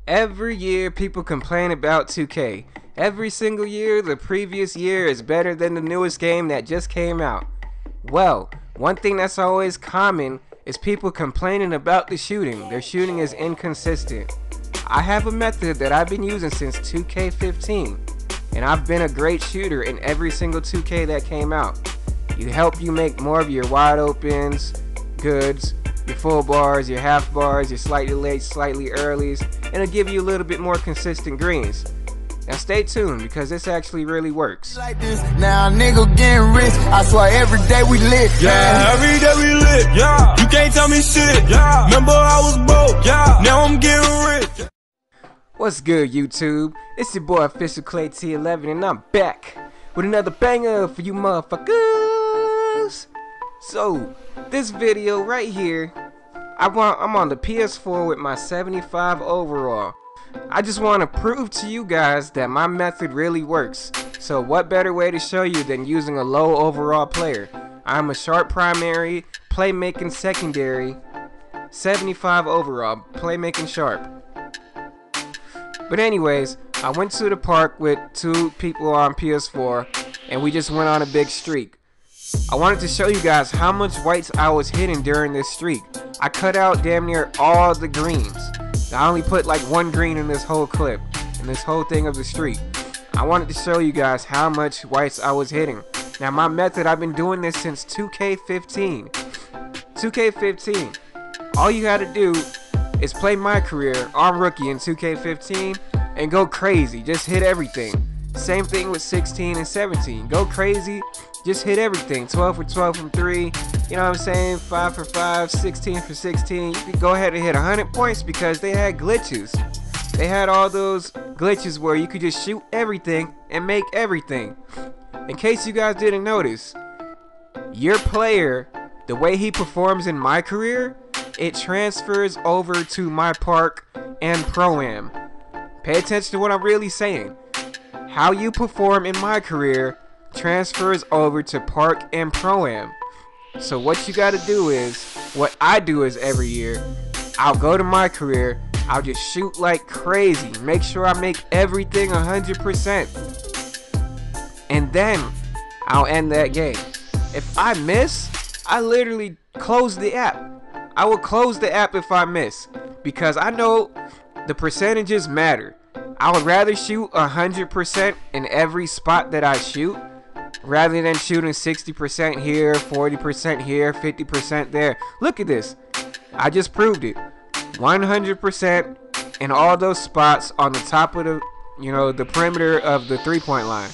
Every year people complain about 2K. Every single year, the previous year is better than the newest game that just came out. Well, one thing that's always common is people complaining about the shooting. Their shooting is inconsistent. I have a method that I've been using since 2K15, and I've been a great shooter in every single 2K that came out. You help you make more of your wide opens, goods, your full bars, your half bars, your slightly late, slightly earlies, and it'll give you a little bit more consistent greens. Now stay tuned because this actually really works. Like this, now nigga getting rich. I swear every day we lit. Yeah, every day we lit. Yeah, you can't tell me shit. Yeah, remember I was broke. Yeah, now I'm getting rich. What's good, YouTube? It's your boy Official Clay T11, and I'm back with another banger for you motherfuckers. So this video right here, I'm on the PS4 with my 75 overall. I just want to prove to you guys that my method really works. So what better way to show you than using a low overall player? I'm a sharp primary, playmaking secondary, 75 overall, playmaking sharp. But anyways, I went to the park with two people on PS4 and we just went on a big streak. I wanted to show you guys how much whites I was hitting during this streak. I cut out damn near all the greens. I only put like one green in this whole clip, in this whole thing of the streak. I wanted to show you guys how much whites I was hitting. Now my method, I've been doing this since 2K15. 2K15. All you gotta do is play MyCareer on rookie in 2K15 and go crazy. Just hit everything. Same thing with 16 and 17. Go crazy. Just hit everything. 12 for 12 from 3. You know what I'm saying? 5 for 5, 16 for 16. You could go ahead and hit 100 points because they had glitches. They had all those glitches where you could just shoot everything and make everything. In case you guys didn't notice, your player, the way he performs in MyCareer, it transfers over to My Park and Pro-Am. Pay attention to what I'm really saying. How you perform in MyCareer transfers over to Park and Pro-Am. So what you gotta do is, what I do is every year, I'll go to MyCareer, I'll just shoot like crazy, make sure I make everything 100%, and then I'll end that game. If I miss, I literally close the app. I will close the app if I miss, because I know the percentages matter. I would rather shoot 100% in every spot that I shoot rather than shooting 60% here, 40% here, 50% there. Look at this. I just proved it. 100% in all those spots on the top of the, the perimeter of the three-point line.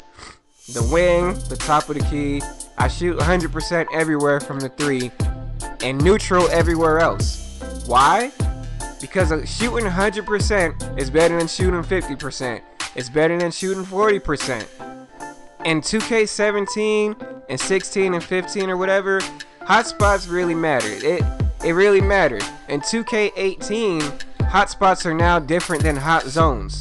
The wing, the top of the key. I shoot 100% everywhere from the three and neutral everywhere else. Why? Because shooting 100% is better than shooting 50%. It's better than shooting 40%. In 2K17 and 16 and 15 or whatever, hotspots really matter. It really matters. In 2K18, hotspots are now different than hot zones.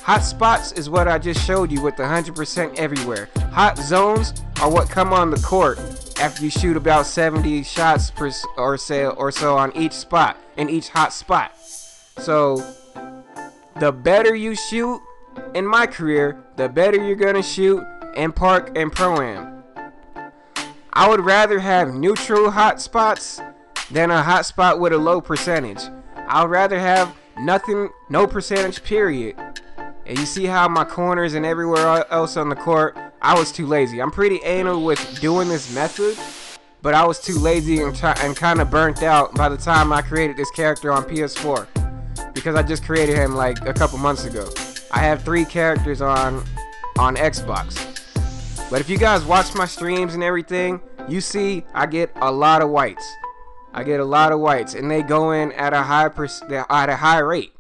Hot spots is what I just showed you with the 100% everywhere. Hot zones are what come on the court after you shoot about 70 shots or so on each spot, in each hot spot. So the better you shoot in MyCareer, the better you're gonna shoot in Park and Pro-Am. I would rather have neutral hot spots than a hot spot with a low percentage. I would rather have nothing, no percentage, period. And you see how my corners and everywhere else on the court, I was too lazy. I'm pretty anal with doing this method, but I was too lazy and kind of burnt out by the time I created this character on PS4, because I just created him like a couple months ago. I have 3 characters on Xbox. But if you guys watch my streams and everything, you see I get a lot of whites. I get a lot of whites, and they go in at a high rate.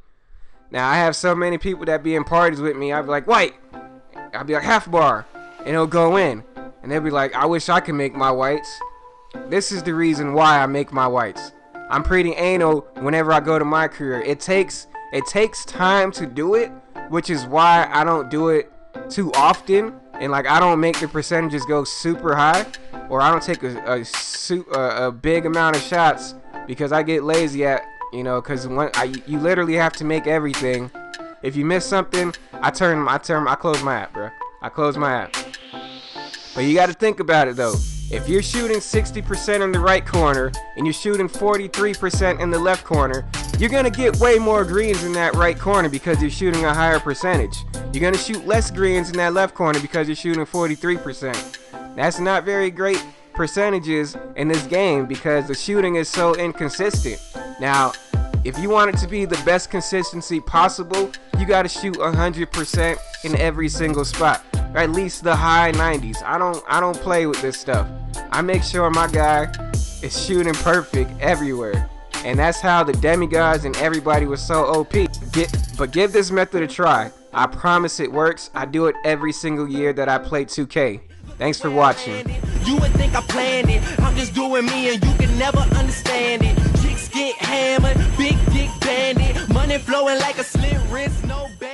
Now I have so many people that be in parties with me. I'll be like, white. I'll be like, half bar, and it'll go in, and they'll be like, I wish I could make my whites. This is the reason why I make my whites. I'm pretty anal whenever I go to MyCareer. It takes time to do it, which is why I don't do it too often, and like I don't make the percentages go super high, or I don't take a big amount of shots, because I get lazy at, because you literally have to make everything If you miss something, I close my app, bro. I close my app. But you got to think about it though. If you're shooting 60% in the right corner and you're shooting 43% in the left corner, you're gonna get way more greens in that right corner because you're shooting a higher percentage. You're gonna shoot less greens in that left corner because you're shooting 43%. That's not very great percentages in this game because the shooting is so inconsistent. Now, if you want it to be the best consistency possible, you gotta shoot 100% in every single spot, or at least the high 90s. I don't play with this stuff. I make sure my guy is shooting perfect everywhere, and that's how the demigods and everybody was so OP. But give this method a try. I promise it works. I do it every single year that I play 2K. Thanks for watching. You would think I planned it. I'm just doing me and you can never understand it. Chicks get hammered, big dick bandit, money flowing like a slit wrist, no band.